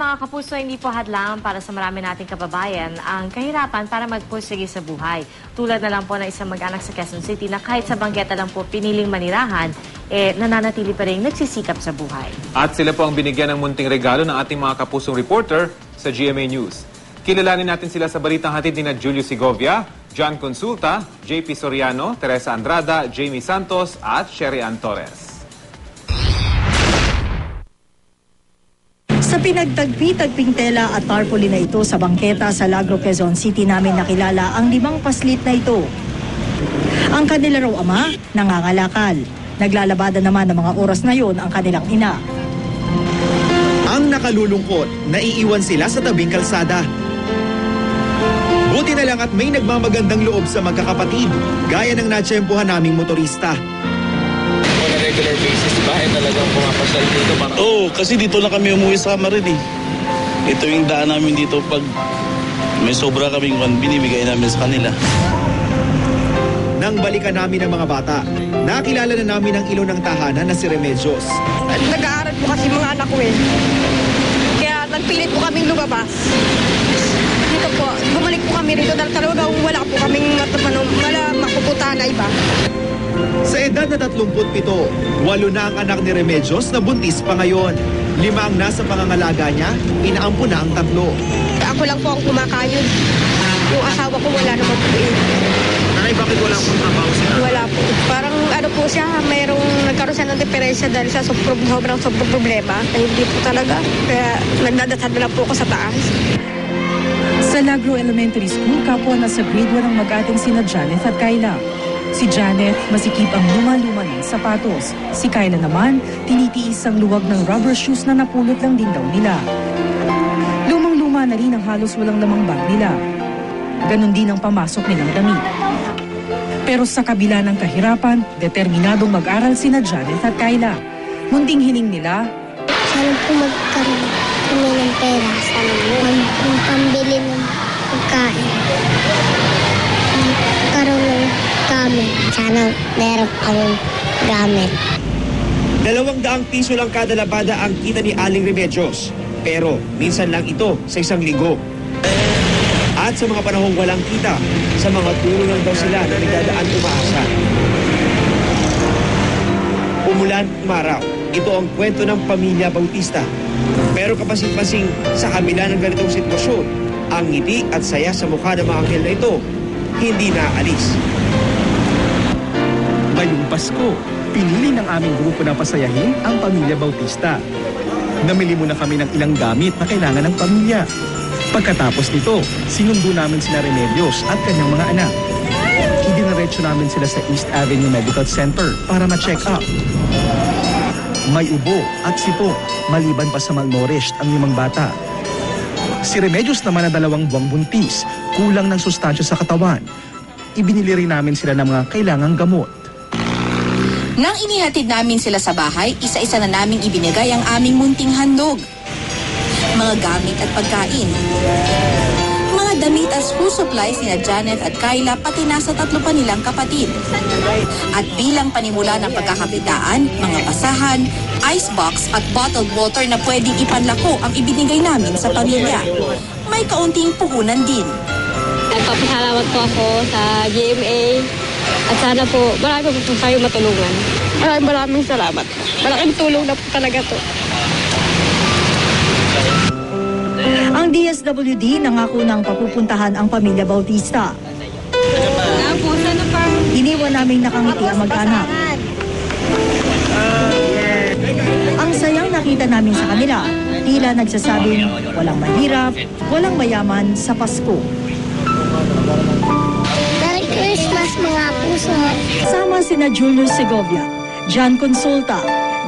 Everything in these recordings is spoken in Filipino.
Mga kapuso, hindi po hadlang para sa marami nating kababayan ang kahirapan para magpursige sa buhay. Tulad na lang po ng isang mag-anak sa Quezon City na kahit sa banggeta lang po piniling manirahan, nananatili pa rin nagsisikap sa buhay. At sila po ang binigyan ng munting regalo ng ating mga kapusong reporter sa GMA News. Kilalanin natin sila sa balitang hatid ni Julio Segovia, John Consulta, JP Soriano, Teresa Andrada, Jamie Santos at Sherry Ann Torres. Sa pinagtagpi-tagping tela at tarpaulin na ito sa bangketa sa Lagro, Quezon City namin nakilala ang 5 paslit na ito. Ang kanila raw ama, nangangalakal. Naglalabada naman ng mga oras na yon ang kanilang ina. Ang nakalulungkot, naiiwan sila sa tabing kalsada. Buti na lang at may nagmamagandang loob sa magkakapatid, gaya ng natsyempohan naming motorista. On a regular basis, bahay talagang pumapasal dito? Oo, kasi dito na kami umuwi sa Marin eh. Ito yung daan namin dito pag may sobra kaming binibigay namin sa kanila. Nang balikan namin ang mga bata, nakilala na namin ang ilo ng tahanan na si Remedios. Nag-aaral po kasi mga anak ko eh. Kaya nagpilit po kaming lumabas. Dito po, bumalik po kami rito dahil talagang wala po kaming mapupuntahan na iba. Sa edad na 37, 8 na ang anak ni Remedios na buntis pa ngayon. 5 ang nasa pangangalaga niya, inaampo na ang 3. Ako lang po ang kumakayod. Yung asawa ko wala naman po eh. Nanay, bakit wala akong trabaho sila? Wala po. Parang ano po siya, nagkaroon siya ng diferensya dahil sa sobrang problema. Ay, hindi po talaga. Kaya nagdadasal na lang po ako sa taas. Sa Lagro Elementary School, kapwa na sa grade 1 ang mag-ating sina Janet at Kayla. Si Janet, masikip ang luma-luma ng sapatos. Si Kayla naman, tinitiis ang luwag ng rubber shoes na napulot lang din daw nila. Lumang-luma na rin ang halos walang lamang bag nila. Ganon din ang pamasok nilang damit. Pero sa kabila ng kahirapan, determinadong mag-aral sina Janet at Kayla. Munting hiling nila, sana po magkaroon kami ng pera. Sana po pambili ng pagkain. Magkaroon ng gamit. Sana meron kaming gamit. 200 piso lang kada labada ang kita ni Aling Remedios. Pero minsan lang ito sa isang linggo. At sa mga panahong walang kita, sa mga tulong lang daw sila na nagdadaan umaasa. Umulan, umaraw. Ito ang kwento ng pamilya Bautista. Pero kapansin-pansin sa kabila ng ganitong sitwasyon, ang ngiti at saya sa mukha ng mga anghel na ito, hindi naalis. Ngayong Pasko, pinili ng aming grupo na pasayahin ang pamilya Bautista. Namili muna kami ng ilang gamit na kailangan ng pamilya. Pagkatapos nito, sinundo namin sina Remedios at kanyang mga anak. Idinaretso namin sila sa East Avenue Medical Center para ma-check up. May ubo at sipon, maliban pa sa malnourished ang 5 bata. Si Remedios naman na 2 buwang buntis, kulang ng sustansya sa katawan. Ibinili rin namin sila ng mga kailangang gamot. Nang inihatid namin sila sa bahay, isa-isa na naming ibinigay ang aming munting handog. Mga gamit at pagkain. Mga damit at school supplies nila Janet at Kayla pati nasa 3 pa nilang kapatid. At bilang panimula ng pagkakakitaan, mga basahan, icebox at bottled water na pwedeng ipanlako ang ibinigay namin sa pamilya. May kaunting puhunan din. Nagpapasalamat po ako sa GMA at sana po marami po kayo matulungan. Maraming salamat. Malaking tulong na po talaga to. ang DSWD nangako ng papupuntahan ang pamilya Bautista. Iniwan naming nakangiti ang mag-anak. Ang sayang nakita namin sa kanila, tila nagsasabing walang mahirap, walang mayaman sa Pasko. Merry Christmas mga puso! Sama sina Julio Segovia, John Consulta,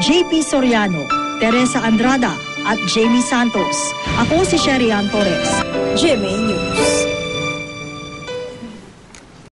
JP Soriano, Teresa Andrada at Jamie Santos. Ako si Sherry Ann Torres, GMA News.